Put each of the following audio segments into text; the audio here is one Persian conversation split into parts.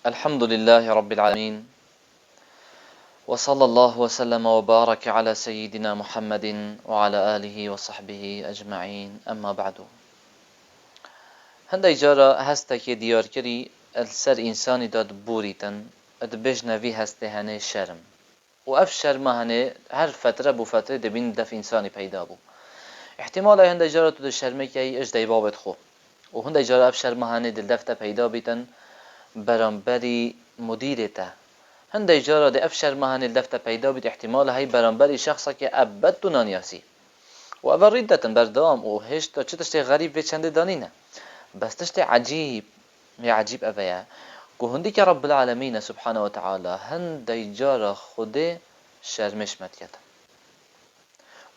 الحمد لله رب العالمين وصلى الله وسلم وبارك على سيدنا محمد وعلى آله وصحبه أجمعين أما بعد. هنده جارا هسته که دیار کری السر انسانی داد بوریتن ادبج نوی هسته هنه شرم و اف شرم هنه هر فتره بو فتره دبین دف انسانی پیدا بو احتمال هنده جارا تو ده شرمه که اج دی بابت خو و هنده جارا اف شرم هنه دل دفته پیدا بیتن برانبری مدیرته هنده جارا ده اف شرم هنه دل دفته پیدا بیت احتمال هی برانبری شخصا که ابد تو نانیاسی و اول ریدتن بردام و هشتا چه تشتی غریب به چنده دانینه بس تشتي عجيب يا عجيب أبيا كهندي رب العالمين سبحانه وتعالى هندي جارة خده شرمش متكتا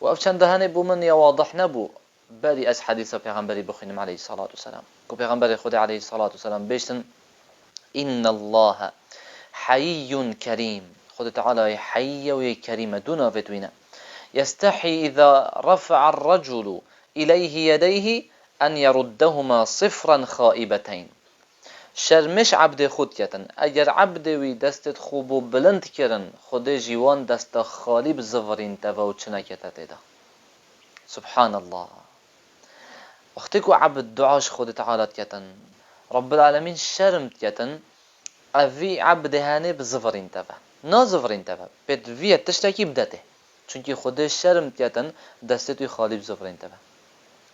وأفشان دهاني بو من يا واضح نبو بالي أس حديثة پیغمبري بخينم عليه الصلاة والسلام كو پیغمبري خده عليه الصلاة والسلام بيشتن إن الله حي كريم خده تعالى حي وكريم دون فتوينة يستحي إذا رفع الرجل إليه يديه أن يردهما صفرا خائبتين شرمش عبد خود کتن اگر عبد وی دستت خوب و بلند کرن خود جیوان دست خالی بزورین توا و چنکتت ایدا سبحان الله وقتی که عبد دعاش خود تعالی کتن رب العالمین شرمت کتن اوی عبد هانه بزورین توا نا زورین توا بد وی تشتکی بدته چونکی خود شرمت کتن دستت خالی بزورین توا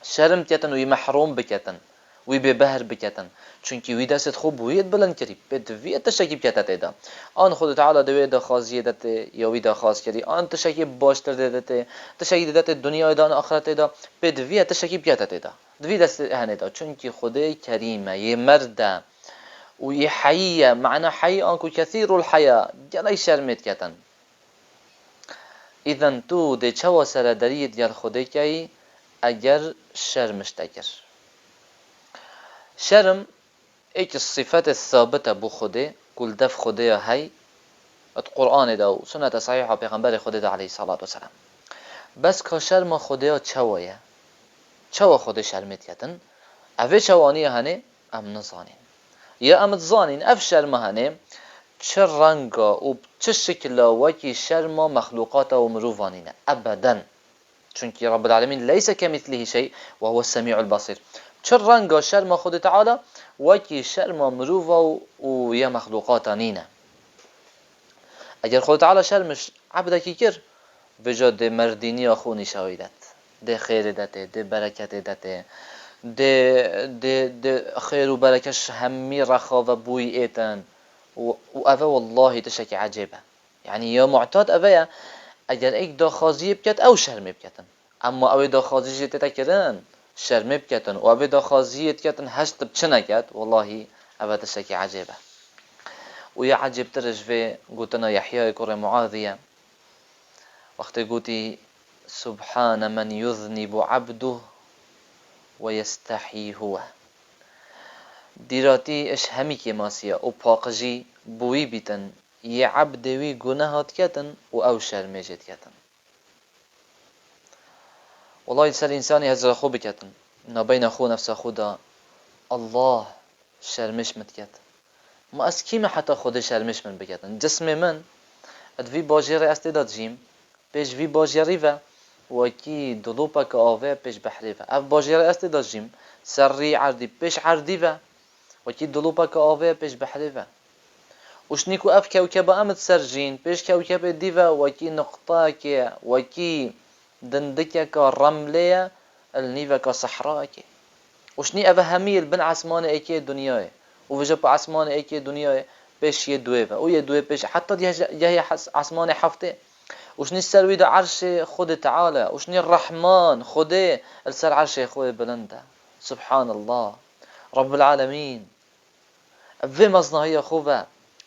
شرمت کتن وی محروم بکتن وی به بهر بکتن چونکی وی دست خوب وید بلند کری بد وی تشکی بکتت ایدا آن خود تعالی دوی دا خاصیه دته یا وی دا خاص کری آن تشکی باشتر دته تشکی دته دنیا ایدا آخرت ایدا بد وی تشکی بکتت ایدا دوی دست هنه دا چونکی خدای کریمه یه مرد و یه حیه معنی حی آنکو کثیر الحیا جلی شرمت کتن اذن تو ده چوا سر درید یال خدای کی اگر شرمش تکر شرم ایک الصفات الثابته بو خوده کل دف خوده هی القرآن دا و سنت صحیحه پیغمبر خوده دا علیه الصلاة والسلام بس که شرم خوده چوایه چوا خوده شرمت کتن اوه چوانی هنه ام نزانین یا ام تزانین اف شرم هنه چه رنگا و چه شکلا وکی شرم مخلوقات و مروفانینه ابدا چونکی رب العالمین لیس کمثله شیء و هو السمیع البصیر چه رنگا شرم خود تعالی وکی شرم مروفا و یا مخلوقات نینه اگر خود تعالی شرمش عبدکی کر بجا ده مردینی خونی شویدت ده خیر دته ده برکت دته ده خیر و برکش همی رخا و بوی ایتن و اوه والله تشکی عجیبه یعنی یا معتاد اوه اگر ایک دا خازی بکت او شرمی بکتن اما او دا خازی جیت تکرن شرمی بکتن و او دا خازی بکتن هشت بچه نکت والله او تشکی عجیبه و یا عجیب ترش في قوتنا يحيى كور معاذية وقت قوتي سبحان من يذنب عبده ويستحي هو ديراتي اش همي كماسيا و پاقجي بوي بيتن يه عبدوي گناهات كتن و او شرمجت كتن والله سر انساني هزر خو بكتن نبين خو نفس خدا الله شرمش متكت ما از کیم حتی خود شرمش من بکردن جسم من ادوی باجری استعداد جیم پیش وی باجری و کی دلوپا که آوه پیش بحری و اف باجری استعداد جیم سری عردی پیش عردی و کی دلوپا که آوه پیش بحری وشنیکو اف کوکب امد سرجین پیش کوکب دی و کی نقطه که و کی دندکه که رمله النیوه که صحرا که وشنی اف همیل بن عسمان ایکی دنیای و وجب عسمان ایکی دنیا پیش یه دوه و یه دوه پیش حتی یه عسمان هفته وشنی سروی دا عرش خود تعالی وشنی الرحمن خوده السر عرش خود بلنده سبحان الله رب العالمین اوه مزنهی خوبه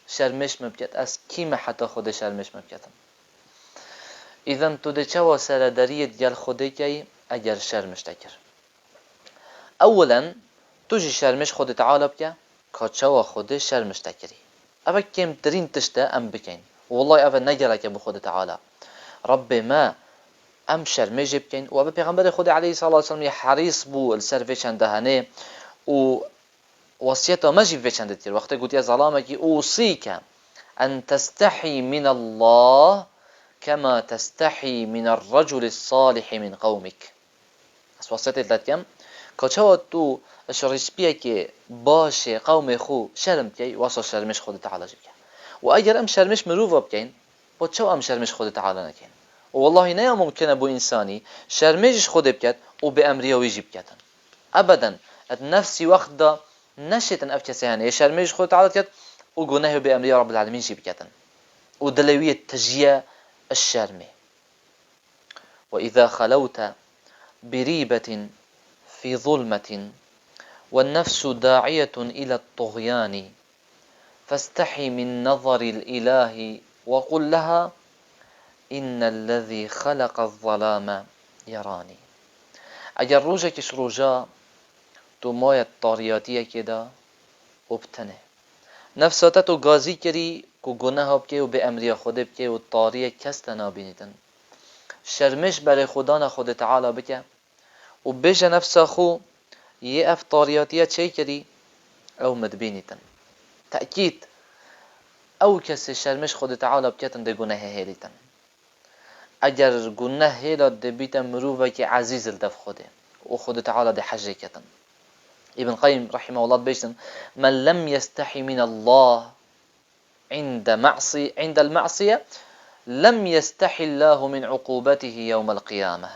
شرمش مبکت از کیم حتی خود شرمش مبکتم اذن تو ده چوا سر درید گل خوده که اگر شرمش تکر اولا تو جی شرمش خود تعالی بکه کاچوا خود شرمش تکری اوه کم ترین تشته ام بکن والله اوه نگره که بخود تعالی رب ما ام شرمش بکن و اوه پیغمبر خود علیه صلی اللہ علیه وسلم حریص بو السر فیشن دهنه و وصيته مجي في چند تير وقت قلت يا ظلامك أوصيك أن تستحي من الله كما تستحي من الرجل الصالح من قومك. از وصيته لاتكم كچوا تو شرشبيه که باشه قوم خو شرم کی واسه شرمش خود تعالی بکن و اگر ام شرمش مروف بکن با چه ام شرمش خود تعالی نکن و والله نه ممکنه بو انسانی شرمش خود بکد و به امری ویجب کردن ابدا النفس وقت دا نشتن افكسي هاني شرمش خود تعالی کرد و گناه به امری رب العالمین جیب کردن و دلویه تجیه الشرمه وإذا خلوت بريبة في ظلمة والنفس داعية إلى الطغيان فاستحي من نظر الإله وقل لها إن الذي خلق الظلام يراني. اگر روزكش روزا تو مايت طارياتية كده وبتنه نفساتا تو غازي كري كو گناه بكي و به امري خود بكي و طارية كست نابينيتن شرمش برای خدا خود تعالی بکه و بجه نفس خو یه افطاریاتیه چه کری او مدبینیتن تأکید او کسی شرمش خود تعالی بکتن ده گناه هیلیتن اگر گناه هیلات ده بیتن مروفه که عزیز الدف خوده و خود تعالی ده حجه کتن ابن قیم رحمه الله بیشتن من لم يستحي من الله عند المعصية لم يستحي الله من عقوبته يوم القيامة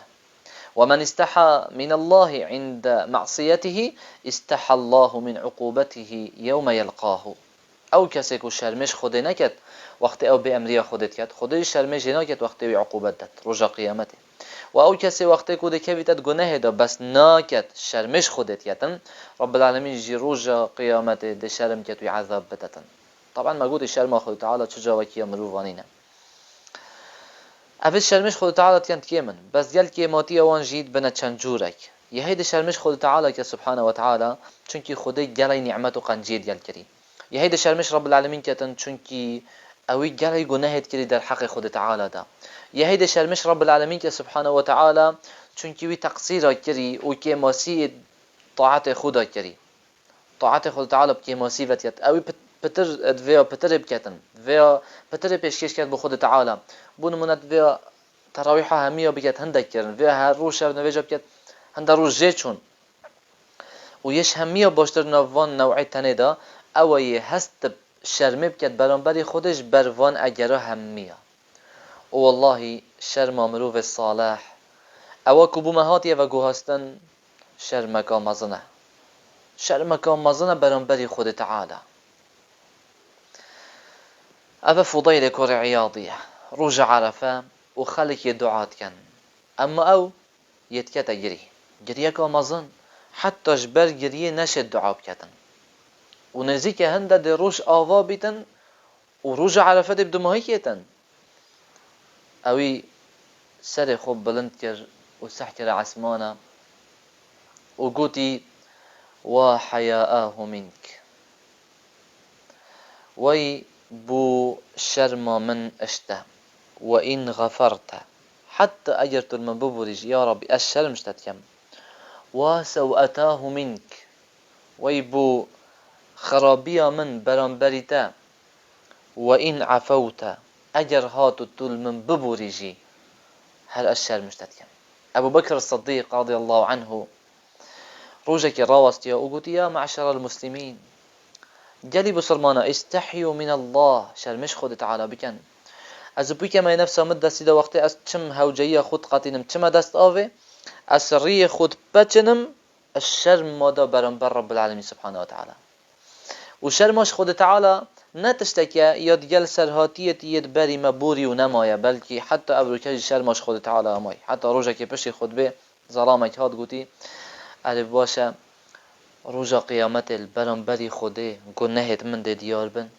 ومن استحى من الله عند معصيته استحى الله من عقوبته يوم يلقاه. او کسی که شرمش خود نکد وقتی او به امری خودت کرد خودی شرمش نکد وقتی به عقوبت داد رجا قیامته و او کسی وقتی که کویت گناه دا بس نکد شرمش خودت کردن رب العالمین جی رجا قیامته ده شرم کد و عذاب بدتن. طبعا ما قلت شرم خود تعالی چجا و کیا مروفانینه اوه شرمش خود تعالی کند که من بس گل که ماتی اوان جید بنا چند جورک یه هید شرمش خود تعالی که سبحانه و تعالی چونکی خودی گلی نعمت و قنجید گل کری یه هید شرمش رب العالمین کتن چونکی اوی گلی گناهت کری در حق خود تعالی دا یه هید شرمش رب العالمین که سبحانه و تعالی چونکی وی تقصیر کری و که ماسی طاعت خدا کری طاعت خود تعالی که ماسی وتیت اوی پتر ویا پتر بکتن ویا پتر پیشکش کرد به خود تعالی بون منت ویا تراویح همیه بکت هندک کردن ویا هر روز شب نویجه بکت هند روز جه چون و یش همیه باشتر نوان نوعی تنه دا اوی هست شرمه بکت برانبری خودش بروان اگره همیه و والله شرم مروف صالح او کبو مهاتیه و گوهستن شرمکا مزنه شرمکا مزنه برانبری خود تعالی. أبا فضيل كور عياضية رجع عرفة وخلك يدعات كان أما أو يتكتا جريك ومظن حتى جبر جريه نشد دعاء بكتن ونزيك هندا دي روش آوا بيتن ورجع عرفة دي بدو مهيكيتن أوي سر خوب بلند كر وسحكر عسمانا وقوتي وحياءه منك وي بو شرم من اشته وإن غفرت حتى أجرت المنبورج يا رب الشرم اشتتكم وسوأتاه منك ويبو خرابيا من برانبرتا وإن عفوت أجر هاتو تول من ببورجي هل الشرم اشتتكم. أبو بكر الصديق رضي الله عنه روجك راوست يا أقول يا معشر المسلمين جلي بسرمانا استحيوا من الله شرمش خود تعالى بكن از بوی که ما نفسا مد دستی دا وقتی از چم هوجهی خود قطینم چم دست آوه از ری خود بچنم الشرم مادا برانبر رب العالمین سبحانه و تعالی و شرمش خود تعالی نتشتکه یاد گل سرهاتیت ید بری مبوری و نمایه بلکه حتی ابروکج شرمش خود تعالی امای حتی روزه که پشی خود به ظلامک هات گوتی عرف باشه روزا قیامت برانبری خوده گناهت من ده دیار بن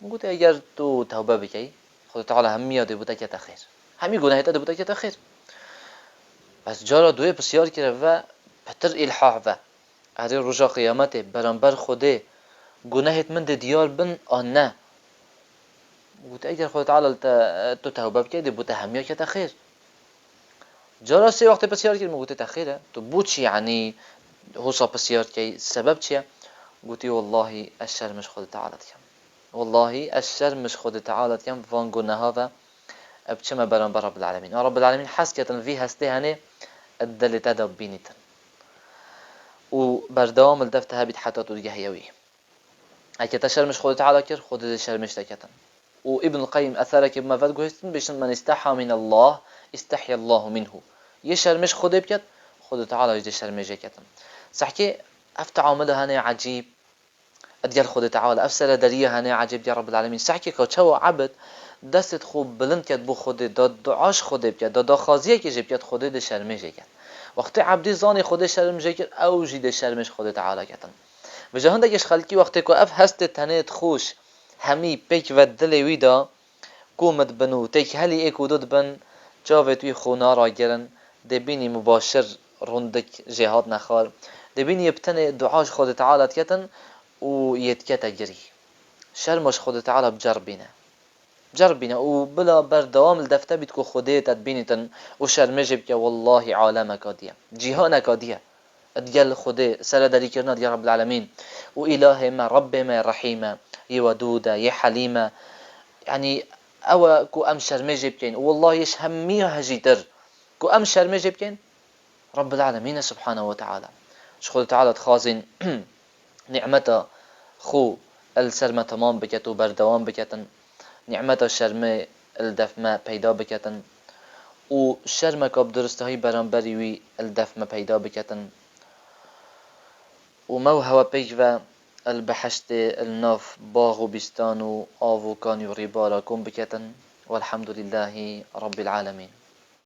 گوتی اگر تو توبه بکی خود تعالی هم یاد بوده که تخیر همی گناهت ده بوده که تخیر بس جارا دوی بسیار کرده و پتر الحاح و اره روزا قیامت برانبر خوده گناهت من ده دیار بن آن نه گوتی اگر خود تعالی تو توبه بکی ده بوده هم یاد که تخیر جارا سی وقت بسیار کرده گوتی تخیره تو بود چی یعنی حوصا بسیار که سبب چیه قلتي والله الشر مش خود تعالى كم، والله الشر مش خود تعالى كم، فان قلنا هذا بچما بران رب العالمين. رب العالمين حسكة في هسته هنه الدل تدب بينتن وبردوام الدفتها بيت حتى تلقى اكي تشر مش خود تعالى كر خود الشر مش تكتن. وابن القيم اثرك بما فات قهستن بيشن من استحى من الله استحي الله منه، يشر مش خود بكت خود تعالى يجي شر مش كتن. صحكي افتح عمله هنه عجيب اديال خود تعالى افسر دريه هنه عجيب يا رب العالمين. صحكي كو عبد دست خوب بلند کرد بو خود داد دعاش خود بکرد داد خازیه که جب کرد خود شرمش کرد. وقتی عبدی زانی خود شرمش کرد او جید شرمش خود تعالی کردن. و جهان دکش خلکی وقتی که اف هست تنید خوش همی پیک و دل ویدا کومت بنو تک هلی اکو دود بن جاوه توی خونا را گرن دبینی مباشر رندک جهاد نخال دبینی ابتن دعاش خود تعالی کردن و یتکت گری شرمش خود تعالی بجربینه جربنا وبلا بردوام الدفته بتكو خديت تبينتن وشرمجب كا والله عالمك ديا جهانك ديا ادجل خدي سر داري كرنا يا رب العالمين وإله ما رب ما رحيمة يودودة يا حليمة يعني او كو ام شرمجب كين والله يش هميها هجيتر كو ام شرمجب كين رب العالمين سبحانه وتعالى شخود تعالى تخازن نعمته خو السرمة تمام بكت وبردوام بكتن نعمت شرمه الدفمه پیدا بکتن و شرمه که بدرسته های برانبری وی الدفمه پیدا بکتن و موهوه پیج و البحشت الناف باغ و بستان و آووکان و ریبارا کن بکتن والحمد لله رب العالمين.